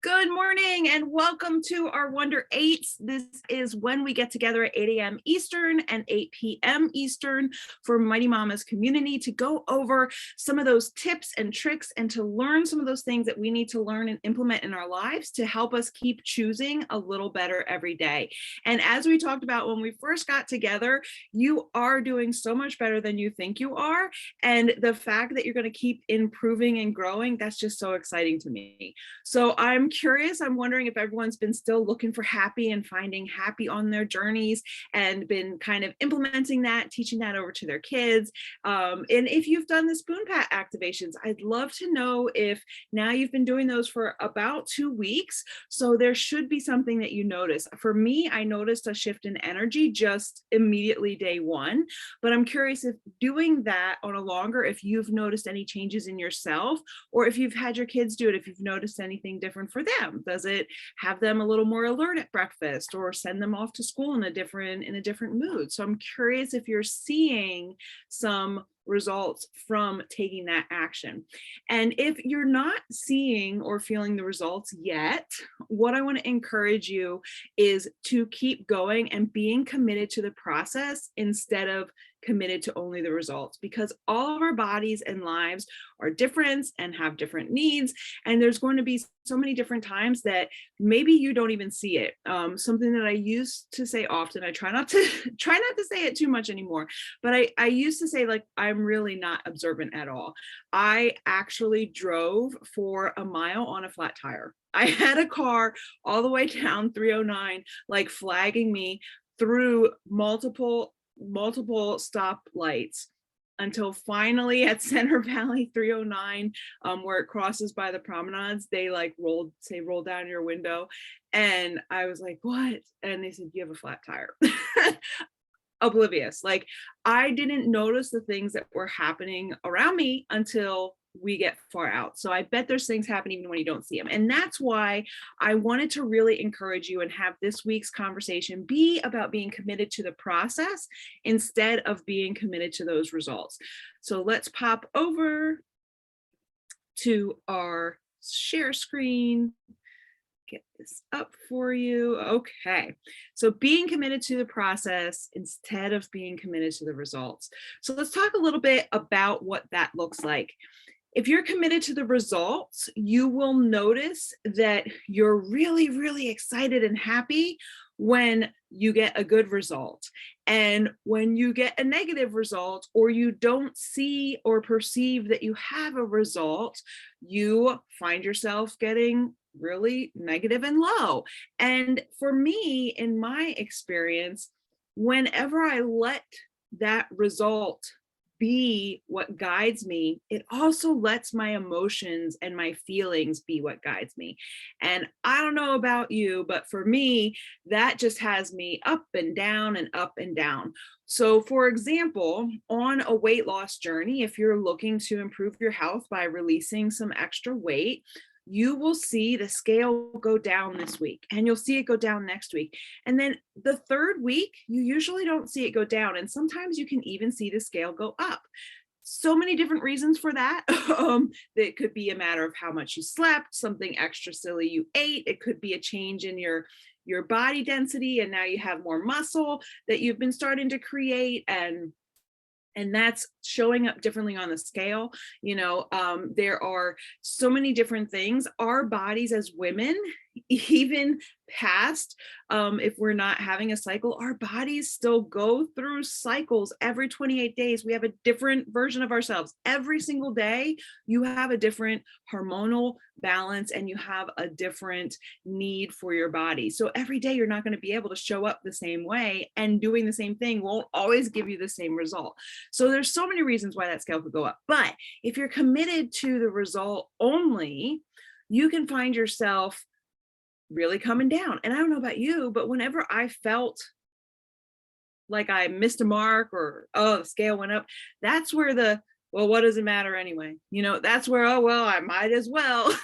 Good morning and welcome to our Wonder 8's. This is when we get together at 8 a.m. Eastern and 8 p.m. Eastern for Mighty Momma's community to go over some of those tips and tricks and to learn some of those things that we need to learn and implement in our lives to help us keep choosing a little better every day. And as we talked about when we first got together, you are doing so much better than you think you are. And the fact that you're going to keep improving and growing, that's just so exciting to me. So I'm curious. I'm wondering if everyone's been still looking for happy and finding happy on their journeys and been kind of implementing that, teaching that over to their kids. And if you've done the spoon pat activations, I'd love to know if now you've been doing those for about 2 weeks. So there should be something that you notice. For me, I noticed a shift in energy just immediately day one, but I'm curious if doing that on a longer, if you've noticed any changes in yourself, or if you've had your kids do it, if you've noticed anything different for them. Does it have them a little more alert at breakfast or send them off to school in a different mood? So I'm curious if you're seeing some results from taking that action. And if you're not seeing or feeling the results yet, what I want to encourage you is to keep going and being committed to the process instead of committed to only the results, because all of our bodies and lives are different and have different needs. And there's going to be so many different times that maybe you don't even see it. Something that I used to say often, I try not to say it too much anymore, but I used to say, like, I'm really not observant at all. I actually drove for a mile on a flat tire. I had a car all the way down 309, like flagging me through multiple stop lights until finally at Center Valley 309, where it crosses by the promenades, they like roll down your window. And I was like, what? And they said, you have a flat tire. Oblivious. Like, I didn't notice the things that were happening around me until we get far out. So I bet there's things happen even when you don't see them. And that's why I wanted to really encourage you and have this week's conversation be about being committed to the process instead of being committed to those results. So let's pop over to our share screen. Get this up for you. Okay. So being committed to the process instead of being committed to the results. So let's talk a little bit about what that looks like. If you're committed to the results, you will notice that you're really, really excited and happy when you get a good result. And when you get a negative result, or you don't see or perceive that you have a result, you find yourself getting really negative and low. And for me, in my experience, whenever I let that result be what guides me, it also lets my emotions and my feelings be what guides me. And I don't know about you, but for me, that just has me up and down and up and down. So for example, on a weight loss journey, if you're looking to improve your health by releasing some extra weight, you will see the scale go down this week, and you'll see it go down next week. And then the third week, you usually don't see it go down. And sometimes you can even see the scale go up. So many different reasons for that. It could be a matter of how much you slept, something extra silly you ate. It could be a change in your body density, and now you have more muscle that you've been starting to create, and that's showing up differently on the scale. There are so many different things. Our bodies as women, even past, if we're not having a cycle, our bodies still go through cycles every 28 days. We have a different version of ourselves. Every single day, you have a different hormonal balance and you have a different need for your body. So every day you're not going to be able to show up the same way, and doing the same thing won't always give you the same result. So there's so many reasons why that scale could go up. But if you're committed to the result only, you can find yourself really coming down. And I don't know about you, but whenever I felt like I missed a mark, or, oh, the scale went up, that's where well, what does it matter anyway? That's where, oh, well, I might as well.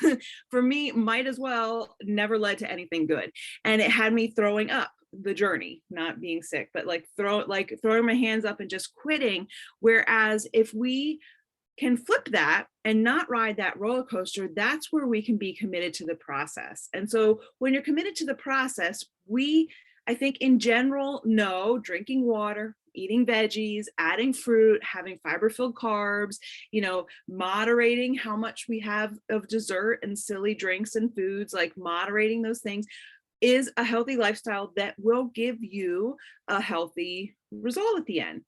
For me, might as well never led to anything good. And it had me throwing up the journey, not being sick, but throwing my hands up and just quitting. Whereas if we can flip that and not ride that roller coaster, that's where we can be committed to the process. And so when you're committed to the process, I think in general, know drinking water, eating veggies, adding fruit, having fiber-filled carbs, moderating how much we have of dessert and silly drinks and foods, like moderating those things is a healthy lifestyle that will give you a healthy result at the end.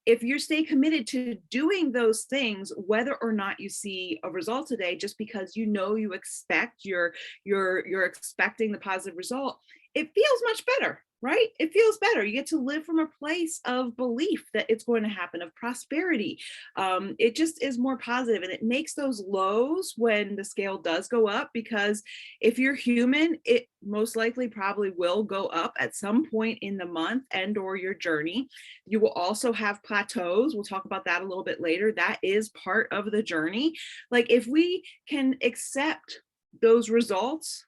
If you stay committed to doing those things, whether or not you see a result today, just because you expect you're expecting the positive result, it feels much better, right? It feels better. You get to live from a place of belief that it's going to happen, of prosperity. It just is more positive, and it makes those lows when the scale does go up, because if you're human, it most likely probably will go up at some point in the month and or your journey. You will also have plateaus. We'll talk about that a little bit later. That is part of the journey. Like, if we can accept those results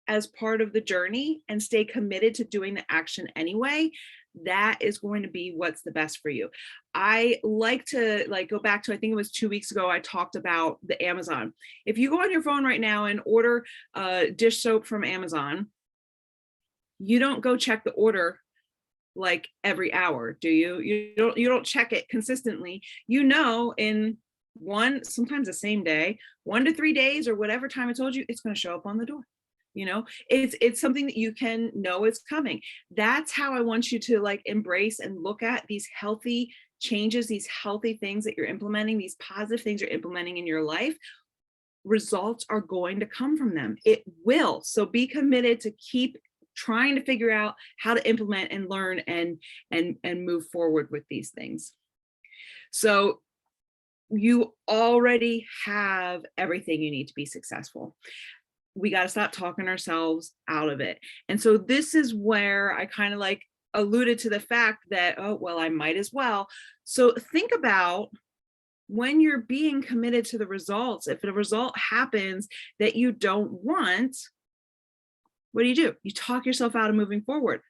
as part of the journey and stay committed to doing the action anyway, that is going to be what's the best for you. I like to go back to, I think it was 2 weeks ago, I talked about the Amazon. If you go on your phone right now and order dish soap from Amazon, you don't go check the order like every hour, do you? You don't check it consistently. In sometimes the same day, 1 to 3 days or whatever time I told you, it's going to show up on the door. It's something that you can know is coming. That's how I want you to embrace and look at these healthy changes, these healthy things that you're implementing, these positive things you're implementing in your life. Results are going to come from them. It will. So be committed to keep trying to figure out how to implement and learn and move forward with these things. So you already have everything you need to be successful. We got to stop talking ourselves out of it. And so this is where I kind of alluded to the fact that, oh, well, I might as well. So think about when you're being committed to the results. If a result happens that you don't want, what do? You talk yourself out of moving forward.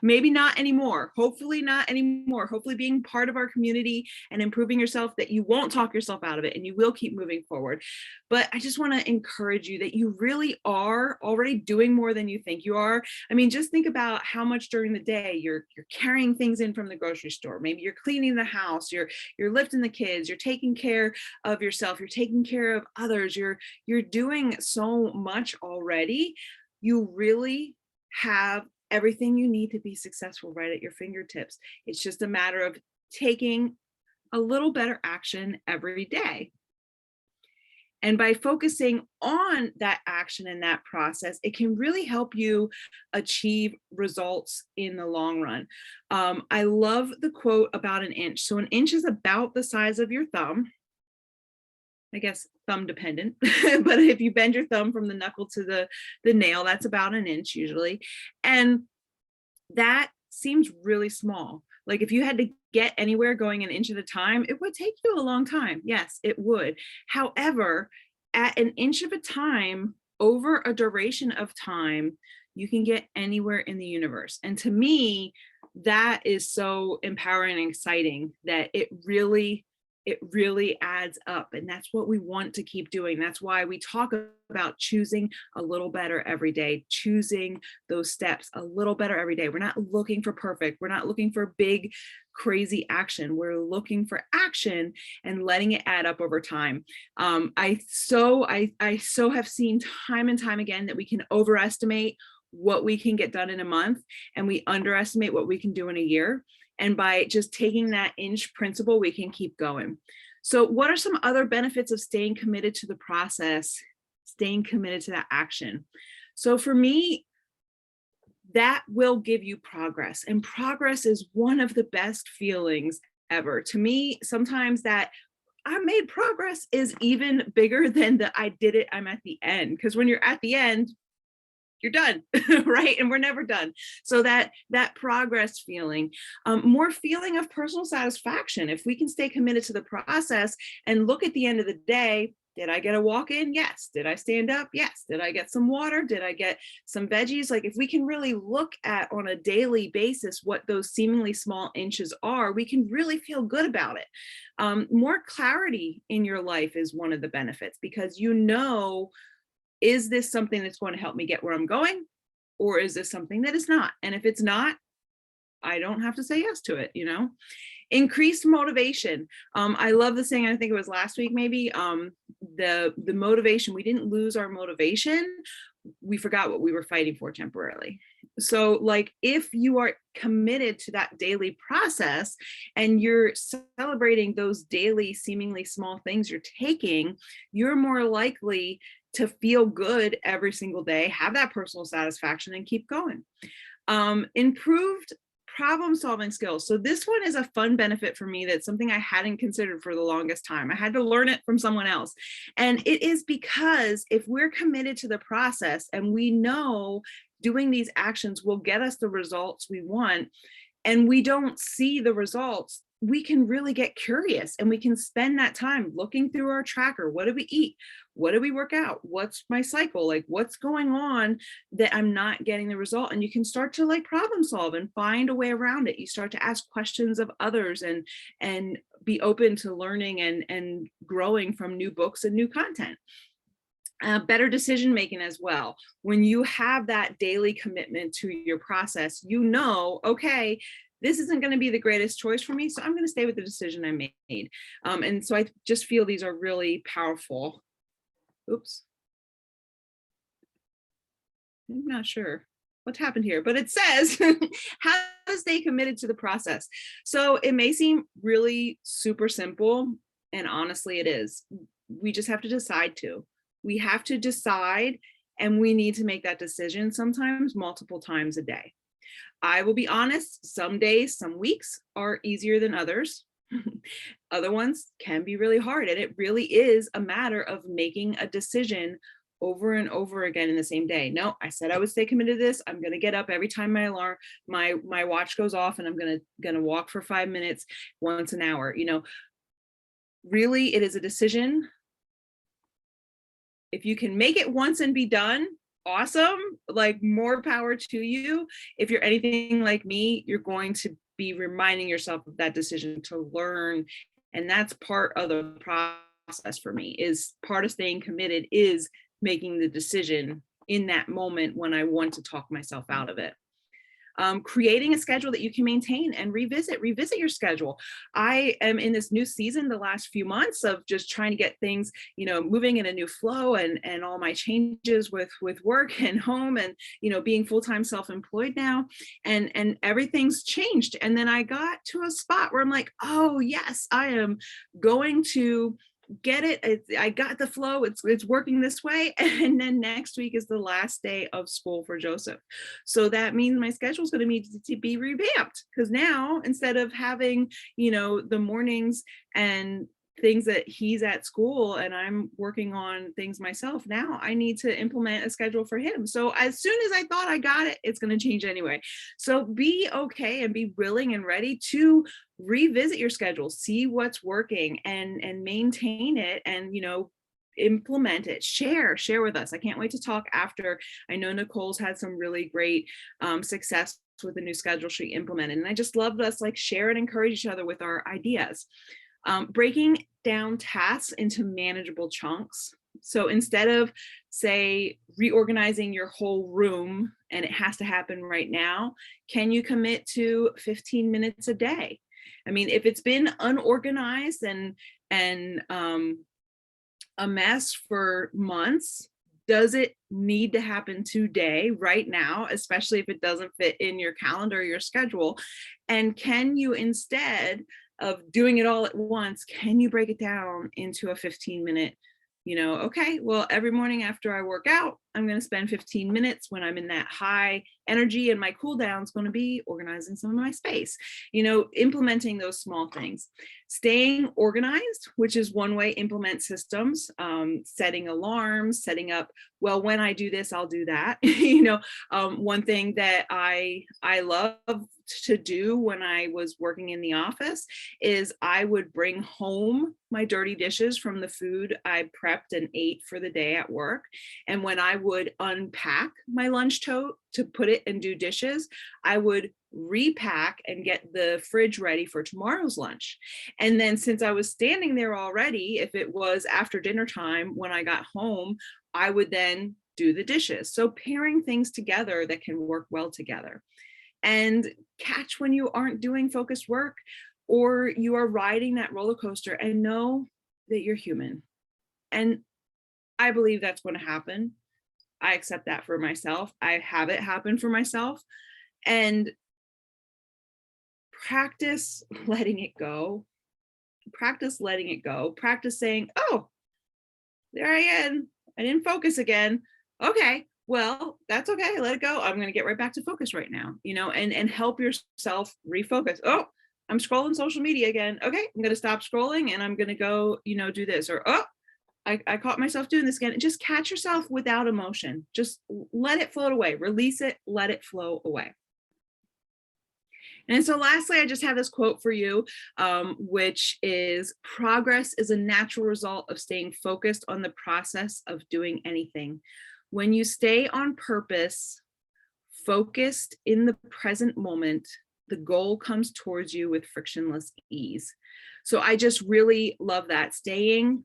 Maybe not anymore. Hopefully not anymore. Hopefully being part of our community and improving yourself, that you won't talk yourself out of it and you will keep moving forward. But I just want to encourage you that you really are already doing more than you think you are. I mean, just think about how much during the day you're carrying things in from the grocery store. Maybe you're cleaning the house, you're lifting the kids, you're taking care of yourself, you're taking care of others, you're doing so much already. You really have everything you need to be successful right at your fingertips. It's just a matter of taking a little better action every day. And by focusing on that action and that process, it can really help you achieve results in the long run. I love the quote about an inch. So an inch is about the size of your thumb. I guess thumb dependent, but if you bend your thumb from the knuckle to the nail, that's about an inch usually. And that seems really small. Like if you had to get anywhere going an inch at a time, it would take you a long time. Yes, it would. However, at an inch of a time, over a duration of time, you can get anywhere in the universe. And to me, that is so empowering and exciting that it really adds up. And that's what we want to keep doing. That's why we talk about choosing a little better every day, choosing those steps a little better every day. We're not looking for perfect. We're not looking for big, crazy action. We're looking for action and letting it add up over time. I so have seen time and time again that we can overestimate what we can get done in a month and we underestimate what we can do in a year. And by just taking that inch principle, we can keep going. So what are some other benefits of staying committed to the process, staying committed to that action? So for me, that will give you progress. And progress is one of the best feelings ever. To me, sometimes that I made progress is even bigger than the I did it, I'm at the end. Because when you're at the end, you're done, right? And we're never done. So that progress feeling, more feeling of personal satisfaction. If we can stay committed to the process and look at the end of the day Did I get a walk in? Yes. Did I stand up? Yes. Did I get some water? Did I get some veggies? Like if we can really look at on a daily basis what those seemingly small inches are, we can really feel good about it. More clarity in your life is one of the benefits, because you know, is this something that's going to help me get where I'm going? Or is this something that is not? And if it's not, I don't have to say yes to it, you know? Increased motivation. I love the saying, I think it was last week, maybe, the motivation, we didn't lose our motivation. We forgot what we were fighting for temporarily. So like, if you are committed to that daily process and you're celebrating those daily, seemingly small things you're taking, you're more likely to feel good every single day, have that personal satisfaction, and keep going. Improved problem solving skills. So this one is a fun benefit for me. That's something I hadn't considered for the longest time. I had to learn it from someone else. And it is because if we're committed to the process and we know doing these actions will get us the results we want, and we don't see the results, we can really get curious and we can spend that time looking through our tracker. What do we eat? What do we work out? What's my cycle? Like, what's going on that I'm not getting the result? And you can start to like problem solve and find a way around it. You start to ask questions of others and be open to learning and growing from new books and new content. Better decision making as well. When you have that daily commitment to your process, you know, okay, this isn't going to be the greatest choice for me, so I'm going to stay with the decision I made. And so I just feel these are really powerful. Oops. I'm not sure what happened here, but it says how to stay committed to the process. So it may seem really super simple, and honestly it is. We just have to decide to. We have to decide, and we need to make that decision sometimes multiple times a day. I will be honest, some days, some weeks are easier than others. Other ones can be really hard. And it really is a matter of making a decision over and over again in the same day. No, I said I would stay committed to this. I'm going to get up every time my alarm, my watch goes off, and I'm going to walk for 5 minutes once an hour. You know, really, it is a decision. If you can make it once and be done, awesome, like more power to you. If you're anything like me, you're going to be reminding yourself of that decision to learn. And that's part of the process for me. Is part of staying committed is making the decision in that moment when I want to talk myself out of it. Creating a schedule that you can maintain and revisit your schedule. I am in this new season the last few months of just trying to get things, you know, moving in a new flow, and all my changes with work and home, and, you know, being full-time self-employed now, and everything's changed. And then I got to a spot where I'm like, oh yes, I am going to get it. I got the flow. It's working this way. And then next week is the last day of school for Joseph. So that means my schedule is going to need to be revamped, because now instead of having, you know, the mornings and things that he's at school and I'm working on things myself, now I need to implement a schedule for him. So as soon as I thought I got it, it's going to change anyway. So be okay and be willing and ready to revisit your schedule, see what's working, and maintain it, and, you know, implement it, share with us. I can't wait to talk after. I know Nicole's had some really great success with the new schedule she implemented, and I just love us like share and encourage each other with our ideas. Breaking down tasks into manageable chunks. So instead of, say, reorganizing your whole room and it has to happen right now, can you commit to 15 minutes a day? I mean, if it's been unorganized and a mess for months, does it need to happen today, right now, especially if it doesn't fit in your calendar or your schedule? And can you, instead of doing it all at once, can you break it down into a 15-minute, you know, okay, well, every morning after I work out, I'm going to spend 15 minutes when I'm in that high energy, and my cool down is going to be organizing some of my space, implementing those small things. Staying organized, which is one way, implement systems, setting alarms, setting up, well, when I do this, I'll do that. One thing that I love to do when I was working in the office is I would bring home my dirty dishes from the food I prepped and ate for the day at work. And when I would unpack my lunch tote to put it and do dishes, I would repack and get the fridge ready for tomorrow's lunch. And then since I was standing there already, if it was after dinner time when I got home, I would then do the dishes. So pairing things together that can work well together. And catch when you aren't doing focused work or you are riding that roller coaster, and know that you're human. And I believe that's going to happen. I accept that for myself. I have it happen for myself. And practice letting it go. Practice letting it go. Practice saying, oh, there I am. I didn't focus again. Okay, well, that's okay. Let it go. I'm going to get right back to focus right now, and help yourself refocus. Oh, I'm scrolling social media again. Okay, I'm going to stop scrolling and I'm going to go, do this. Or, oh, I caught myself doing this again. Just catch yourself without emotion. Just let it float away. Release it. Let it flow away. And so lastly, I just have this quote for you, which is, progress is a natural result of staying focused on the process of doing anything. When you stay on purpose, focused in the present moment, the goal comes towards you with frictionless ease. So I just really love that. Staying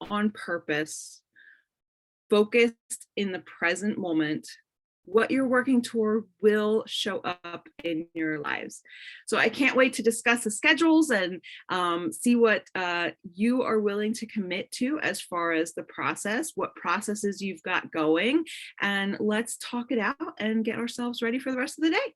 on purpose, focused in the present moment, what you're working toward will show up in your lives. So I can't wait to discuss the schedules and see what you are willing to commit to as far as the process, what processes you've got going, and let's talk it out and get ourselves ready for the rest of the day.